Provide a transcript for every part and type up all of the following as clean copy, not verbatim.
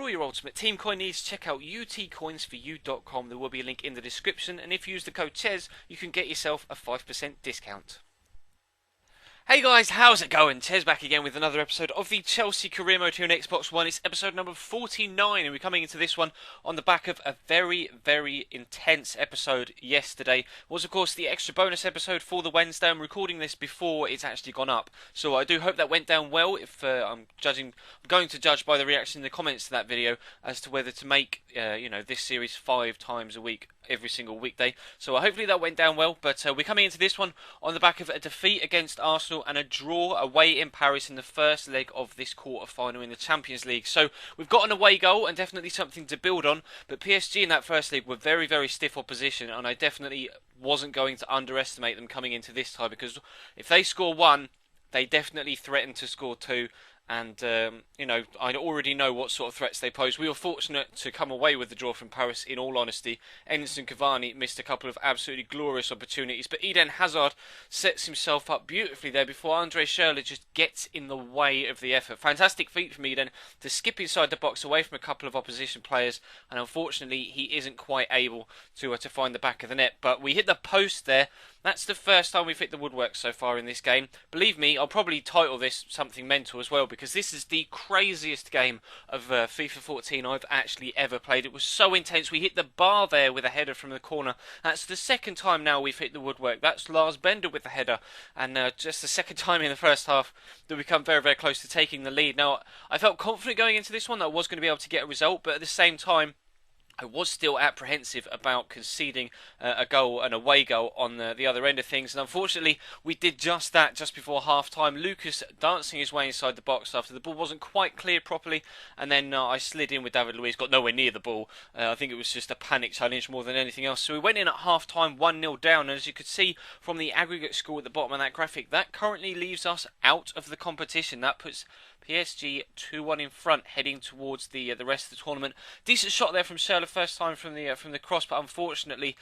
all your ultimate team coin needs, check out utcoinsforyou.com. There will be a link in the description, and if you use the code CHES, you can get yourself a 5% discount. Hey guys, how's it going? Ches back again with another episode of the Chelsea Career Mode here on Xbox One. It's episode number 49, and we're coming into this one on the back of a very, very intense episode yesterday. It was, of course, the extra bonus episode for the Wednesday. I'm recording this before it's actually gone up, so I do hope that went down well. If I'm going to judge by the reaction in the comments to that video as to whether to make, this series 5 times a week, every single weekday. So hopefully that went down well, but we're coming into this one on the back of a defeat against Arsenal and a draw away in Paris in the first leg of this quarter-final in the Champions League. So we've got an away goal and definitely something to build on, but PSG in that first leg were very, very stiff opposition, and I definitely wasn't going to underestimate them coming into this tie, because if they score one, they definitely threaten to score two. And, I already know what sort of threats they pose. We were fortunate to come away with the draw from Paris, in all honesty. Edinson Cavani missed a couple of absolutely glorious opportunities, but Eden Hazard sets himself up beautifully there before Andre Schürrle just gets in the way of the effort. Fantastic feat from Eden to skip inside the box away from a couple of opposition players, and unfortunately he isn't quite able to find the back of the net. But we hit the post there. That's the first time we've hit the woodwork so far in this game. Believe me, I'll probably title this something mental as well, because this is the craziest game of FIFA 14 I've actually ever played. It was so intense. We hit the bar there with a header from the corner. That's the second time now we've hit the woodwork. That's Lars Bender with the header, and just the second time in the first half that we come very, very close to taking the lead. Now, I felt confident going into this one that I was going to be able to get a result, but at the same time, I was still apprehensive about conceding a goal, an away goal, on the other end of things. And unfortunately, we did just that just before half-time. Lucas dancing his way inside the box after the ball wasn't quite cleared properly. And then I slid in with David Luiz, got nowhere near the ball. I think it was just a panic challenge more than anything else. So we went in at half-time 1-0 down. And as you could see from the aggregate score at the bottom of that graphic, that currently leaves us out of the competition. That puts PSG 2-1 in front, heading towards the rest of the tournament. Decent shot there from Schürrle, first time from the cross, but unfortunately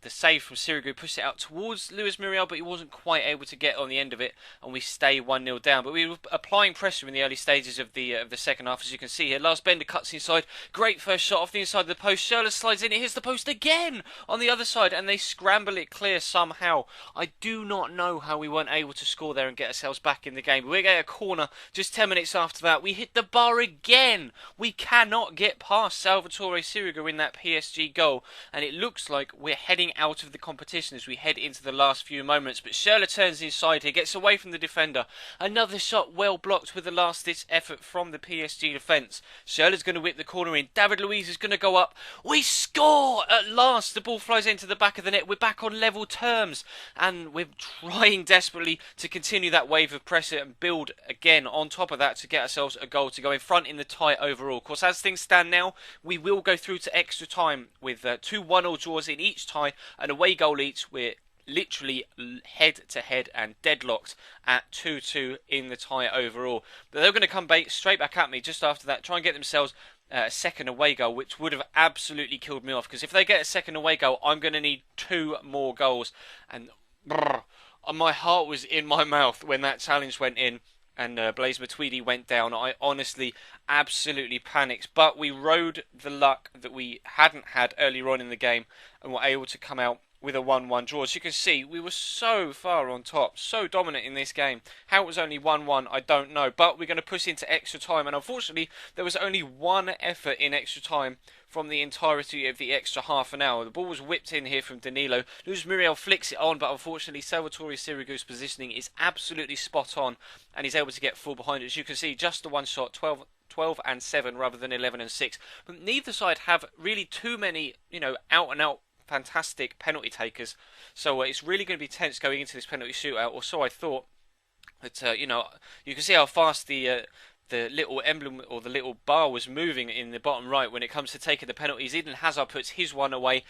the save from Sirigu pushed it out towards Luis Muriel, but he wasn't quite able to get on the end of it, and we stay 1-0 down. But we were applying pressure in the early stages of the second half, as you can see here. Lars Bender cuts inside, great first shot off the inside of the post. Schürrle slides in, it hits the post again on the other side, and they scramble it clear somehow. I do not know how we weren't able to score there and get ourselves back in the game. But we get a corner just 10 minutes after that. We hit the bar again. We cannot get past Salvatore Sirigu in that PSG goal, and it looks like we're heading out of the competition as we head into the last few moments. But Schürrle turns inside here, gets away from the defender. Another shot well blocked with the last-ditch effort from the PSG defence. Schürrle's going to whip the corner in. David Luiz is going to go up. We score at last. The ball flies into the back of the net. We're back on level terms, and we're trying desperately to continue that wave of pressure and build again on top of that to get ourselves a goal to go in front in the tie overall. Of course, as things stand now, we will go through to extra time with 2 1-0 draws in each tie, an away goal each. We're literally head-to-head and deadlocked at 2-2 in the tie overall. But they're going to come straight back at me just after that, try and get themselves a second away goal, which would have absolutely killed me off, because if they get a second away goal, I'm going to need 2 more goals. And my heart was in my mouth when that challenge went in and Blaise Matuidi went down. I honestly absolutely panicked, but we rode the luck that we hadn't had earlier on in the game and were able to come out with a 1-1 draw. As you can see, we were so far on top, so dominant in this game. How it was only 1-1, I don't know, but we're going to push into extra time, and unfortunately, there was only one effort in extra time from the entirety of the extra half an hour. The ball was whipped in here from Danilo. Luis Muriel flicks it on, but unfortunately, Salvatore Sirigu's positioning is absolutely spot on, and he's able to get full behind it. As you can see, just the one shot, 12 and 7 rather than 11 and 6. But neither side have really too many, out-and-out fantastic penalty takers, so it's really going to be tense going into this penalty shootout, or so I thought. But you can see how fast the little emblem or the little bar was moving in the bottom right when it comes to taking the penalties. Eden Hazard puts his one away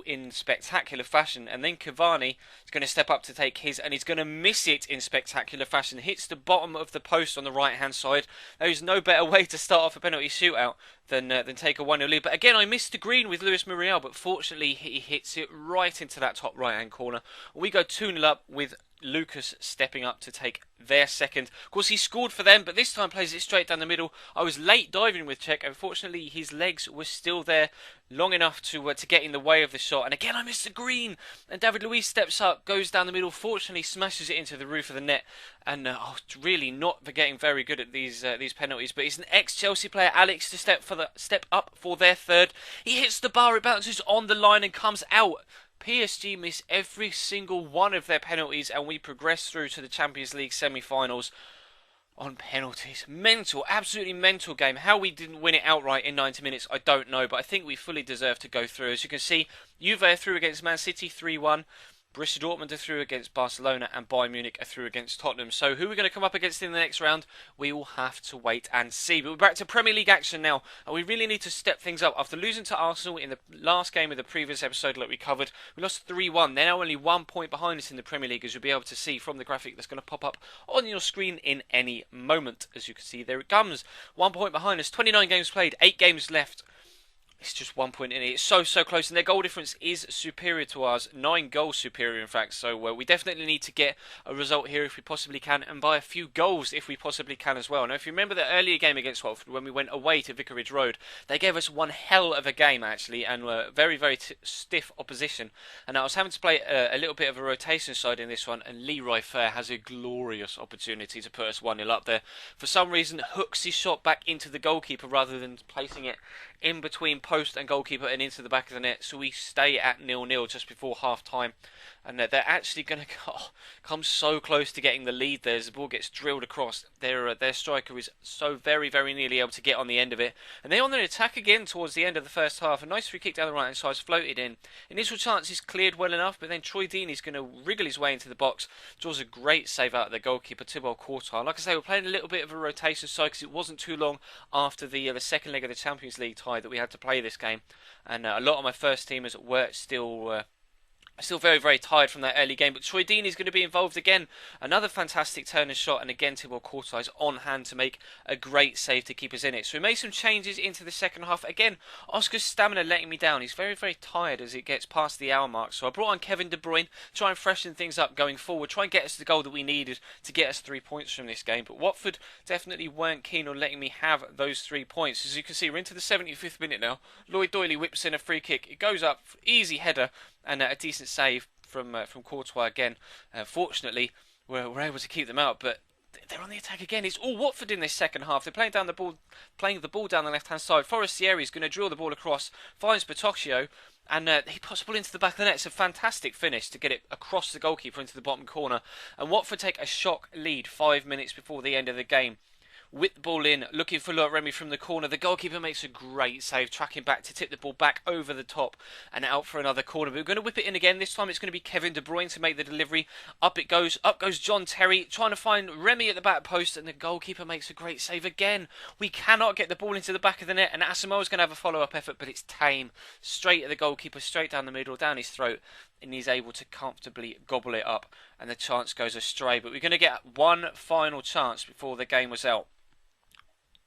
in spectacular fashion, and then Cavani is going to step up to take his, and he's going to miss it in spectacular fashion. Hits the bottom of the post on the right hand side. There is no better way to start off a penalty shootout than take a 1-0 lead. But again, I missed the green with Luis Muriel, but fortunately he hits it right into that top right hand corner. We go 2-0 up with Lucas stepping up to take their second. Of course, he scored for them, but this time plays it straight down the middle. I was late diving with Cech. Unfortunately, his legs were still there long enough to get in the way of the shot. And again, I missed the green. And David Luiz steps up, goes down the middle. Fortunately, smashes it into the roof of the net. And really not getting very good at these penalties. But he's an ex-Chelsea player, Alex, to step up for their third. He hits the bar, it bounces on the line and comes out. PSG miss every single one of their penalties and we progress through to the Champions League semi-finals on penalties. Mental, absolutely mental game. How we didn't win it outright in 90 minutes, I don't know, but I think we fully deserve to go through. As you can see, Juve are through against Man City 3-1. Borussia Dortmund are through against Barcelona and Bayern Munich are through against Tottenham. So who we're going to come up against in the next round, we will have to wait and see. But we're back to Premier League action now, and we really need to step things up. After losing to Arsenal in the last game of the previous episode that we covered, we lost 3-1. They're now only 1 point behind us in the Premier League, as you'll be able to see from the graphic that's going to pop up on your screen in any moment. As you can see, there it comes. 1 point behind us, 29 games played, 8 games left. It's just 1 point in it. It's so close, and their goal difference is superior to ours. 9 goals superior, in fact. So we definitely need to get a result here if we possibly can, and by a few goals if we possibly can as well. Now, if you remember the earlier game against Watford, when we went away to Vicarage Road, they gave us one hell of a game, actually, and were very stiff opposition. And I was having to play a little bit of a rotation side in this one, and Leroy Fer has a glorious opportunity to put us 1-0 up there. For some reason, hooks his shot back into the goalkeeper rather than placing it in between post and goalkeeper and into the back of the net, so we stay at 0-0 just before half time. And they're actually going to come so close to getting the lead there as the ball gets drilled across. Their striker is so very nearly able to get on the end of it. And they're on their attack again towards the end of the first half. A nice free kick down the right hand side is floated in. Initial chance is cleared well enough, but then Troy Deeney is going to wriggle his way into the box. Draws a great save out of the goalkeeper, Thibaut Courtois. Like I say, we're playing a little bit of a rotation side because it wasn't too long after the second leg of the Champions League tie that we had to play this game. And a lot of my first teamers were still very tired from that early game, but Troy Deeney is going to be involved again. Another fantastic turn and shot, and again Thibaut Courtois is on hand to make a great save to keep us in it. So we made some changes into the second half. Again, Oscar's stamina letting me down. He's very tired as it gets past the hour mark. So I brought on Kevin De Bruyne, try and freshen things up going forward, try and get us the goal that we needed to get us 3 points from this game. But Watford definitely weren't keen on letting me have those 3 points. As you can see, we're into the 75th minute now. Lloyd Doyley whips in a free kick. It goes up, easy header, and a decent save from Courtois again. Fortunately, we're able to keep them out, but they're on the attack again. It's all Watford in this second half. They're playing the ball down the left-hand side. Forestieri is going to drill the ball across, finds Patocchio, and he puts the ball into the back of the net. It's a fantastic finish to get it across the goalkeeper into the bottom corner. And Watford take a shock lead 5 minutes before the end of the game. Whip the ball in, looking for Loic Remy from the corner. The goalkeeper makes a great save, tracking back to tip the ball back over the top and out for another corner. But we're going to whip it in again. This time it's going to be Kevin De Bruyne to make the delivery. Up it goes. Up goes John Terry, trying to find Remy at the back post, and the goalkeeper makes a great save again. We cannot get the ball into the back of the net, and Asamoah's going to have a follow-up effort, but it's tame. Straight at the goalkeeper, straight down the middle, down his throat, and he's able to comfortably gobble it up, and the chance goes astray. But we're going to get one final chance before the game was out.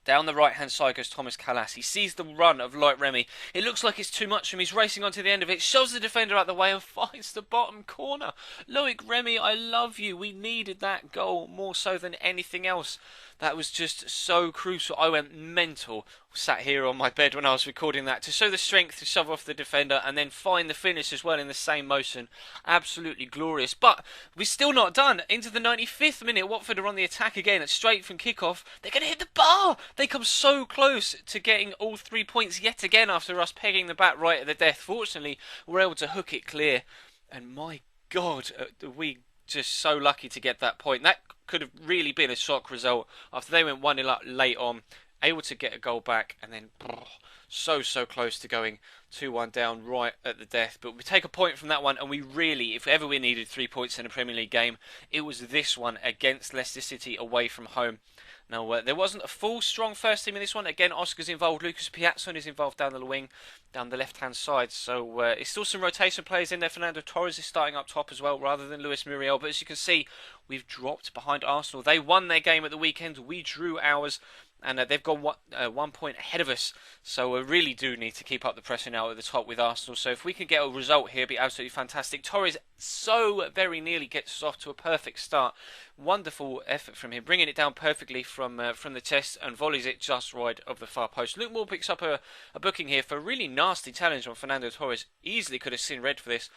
Down the right-hand side goes Thomas Callas. He sees the run of Loic Remy. It looks like it's too much for him. He's racing onto the end of it, shoves the defender out the way and finds the bottom corner. Loic Remy, I love you. We needed that goal more so than anything else. That was just so crucial. I went mental. Sat here on my bed when I was recording that to show the strength to shove off the defender and then find the finish as well in the same motion. Absolutely glorious. But we're still not done. Into the 95th minute, Watford are on the attack again. It's straight from kickoff. They're going to hit the bar. They come so close to getting all 3 points yet again after us pegging the bat right at the death. Fortunately, we're able to hook it clear. And my God, we just so lucky to get that point. That could have really been a shock result after they went 1-0 up late on. Able to get a goal back, and then so close to going 2-1 down right at the death. But we take a point from that one, and we really, if ever we needed 3 points in a Premier League game, it was this one against Leicester City away from home. Now, there wasn't a full strong first team in this one. Again, Oscar's involved. Lucas Piazon is involved down the wing, down the left-hand side. So, it's still some rotation players in there. Fernando Torres is starting up top as well, rather than Luis Muriel. But as you can see, we've dropped behind Arsenal. They won their game at the weekend. We drew ours. and they've gone 1 point ahead of us. So we really do need to keep up the pressure now at the top with Arsenal. So if we can get a result here, it'd be absolutely fantastic. Torres so very nearly gets us off to a perfect start. Wonderful effort from him, bringing it down perfectly from the chest and volleys it just wide of the far post. Luke Moore picks up a booking here for a really nasty challenge on Fernando Torres. Easily could have seen red for this.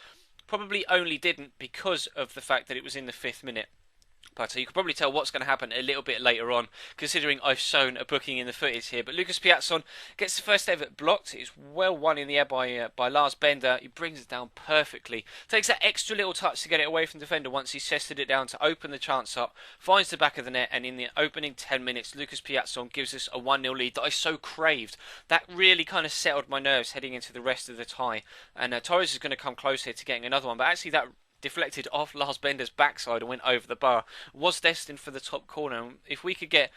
Probably only didn't because of the fact that it was in the 5th minute. But you can probably tell what's going to happen a little bit later on, considering I've shown a booking in the footage here. But Lucas Piazzon gets the first ever blocked. It's well won in the air by Lars Bender. He brings it down perfectly. Takes that extra little touch to get it away from the defender once he's chested it down to open the chance up. Finds the back of the net, and in the opening 10 minutes, Lucas Piazzon gives us a 1-0 lead that I so craved. That really kind of settled my nerves heading into the rest of the tie. And Torres is going to come close here to getting another one. But actually that deflected off Lars Bender's backside and went over the bar. Was destined for the top corner. If we could get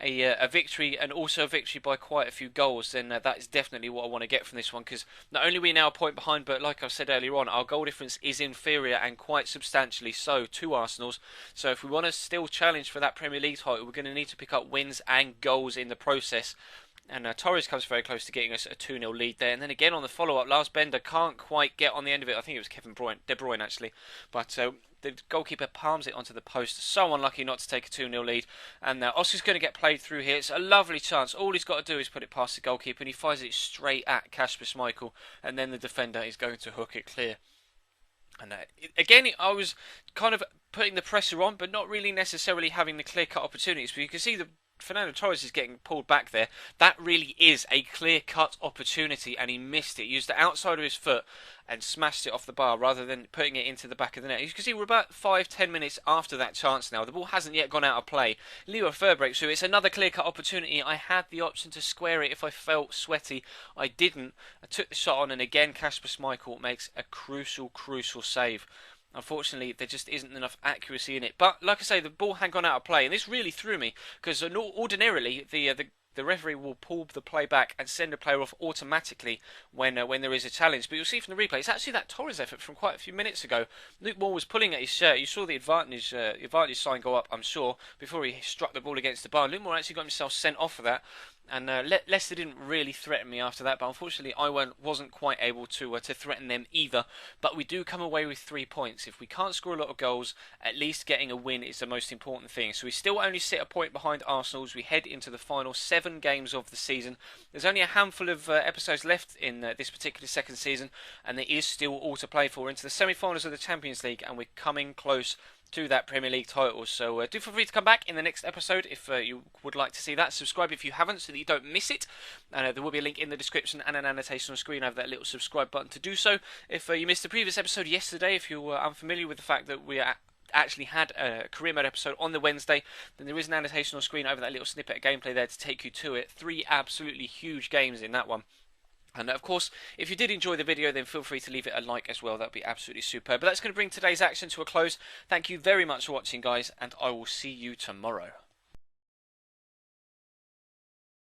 a victory, and also a victory by quite a few goals, then that is definitely what I want to get from this one, because not only are we now a point behind, but like I said earlier on, our goal difference is inferior, and quite substantially so, to Arsenal's. So if we want to still challenge for that Premier League title, we're going to need to pick up wins and goals in the process. And Torres comes very close to getting us a 2-0 lead there. And then again on the follow-up, Lars Bender can't quite get on the end of it. I think it was De Bruyne actually. But the goalkeeper palms it onto the post. So unlucky not to take a 2-0 lead. And Oscar's going to get played through here. It's a lovely chance. All he's got to do is put it past the goalkeeper, and he fires it straight at Kasper Schmeichel. And then the defender is going to hook it clear. And again, I was kind of putting the pressure on, but not really necessarily having the clear-cut opportunities. But you can see Fernando Torres is getting pulled back there. That really is a clear-cut opportunity, and he missed it. He used the outside of his foot and smashed it off the bar rather than putting it into the back of the net. You can see we're about 5-10 minutes after that chance now. The ball hasn't yet gone out of play. Leo Fer breaks through. It's another clear-cut opportunity. I had the option to square it if I felt sweaty. I didn't. I took the shot on, and again Kasper Schmeichel makes a crucial save. Unfortunately, there just isn't enough accuracy in it. But like I say, the ball had gone out of play, and this really threw me, because ordinarily the referee will pull the play back and send a player off automatically when there is a challenge. But you'll see from the replay, it's actually that Torres effort from quite a few minutes ago. Luke Moore was pulling at his shirt. You saw the advantage sign go up, I'm sure, before he struck the ball against the bar. Luke Moore actually got himself sent off for that. And Leicester didn't really threaten me after that, but unfortunately I wasn't quite able to threaten them either. But we do come away with 3 points. If we can't score a lot of goals, at least getting a win is the most important thing. So we still only sit a point behind Arsenal as we head into the final 7 games of the season. There's only a handful of episodes left in this particular second season, and there is still all to play for into the semi-finals of the Champions League, and we're coming close to that Premier League title. So do feel free to come back in the next episode if you would like to see that. Subscribe if you haven't so that you don't miss it. And there will be a link in the description and an annotation on screen over that little subscribe button to do so. If you missed the previous episode yesterday, if you were unfamiliar with the fact that we actually had a career mode episode on the Wednesday, then there is an annotation on screen over that little snippet of gameplay there to take you to it. 3 absolutely huge games in that one. And of course, if you did enjoy the video, then feel free to leave it a like as well. That would be absolutely superb. But that's going to bring today's action to a close. Thank you very much for watching, guys, and I will see you tomorrow.